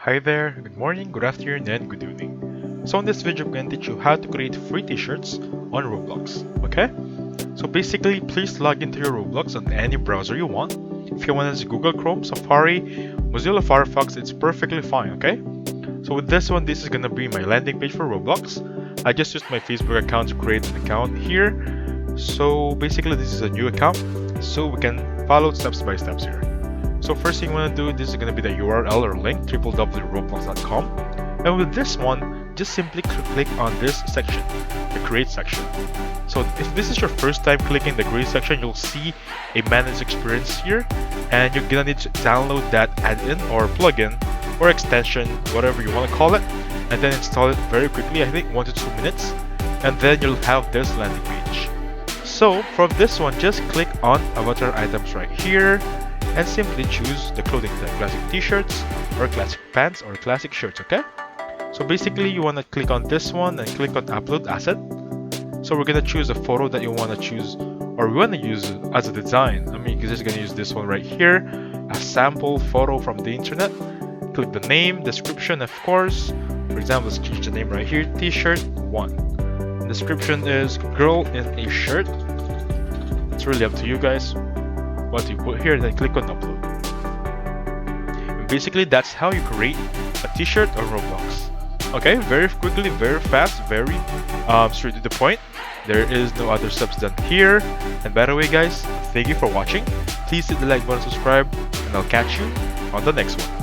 Hi there, good morning, good afternoon, and good evening. So in this video, I'm going to teach you how to create free t-shirts on Roblox, okay? So basically, please log into your Roblox on any browser you want. If you want to use Google Chrome, Safari, Mozilla Firefox, it's perfectly fine, okay? So with this one, this is going to be my landing page for Roblox. I just used my Facebook account to create an account here. So basically, this is a new account, so we can follow steps by steps here. So first thing you want to do, this is going to be the URL or link, www.roblox.com. And with this one, just simply click on this section, the create section. So if this is your first time clicking the create section, you'll see a manage experience here, and you're gonna need to download that add-in or plugin or extension, whatever you want to call it, and then install it very quickly, I think 1 to 2 minutes, and then you'll have this landing page. So from this one, just click on avatar items right here, and simply choose the clothing, the classic t-shirts or classic pants or classic shirts, okay? So basically you want to click on this one and click on upload asset. So we're going to choose a photo that you want to choose or we want to use as a design. I mean, you're just going to use this one right here, a sample photo from the internet. Click the name, description, of course. For example, let's change the name right here, t-shirt 1. Description is girl in a shirt. It's really up to you guys what you put here, then click on upload. And basically that's how you create a t-shirt on Roblox. Okay, very quickly, very fast, very straight to the point. There is no other steps done here. And by the way guys, thank you for watching. Please hit the like button, subscribe, and I'll catch you on the next one.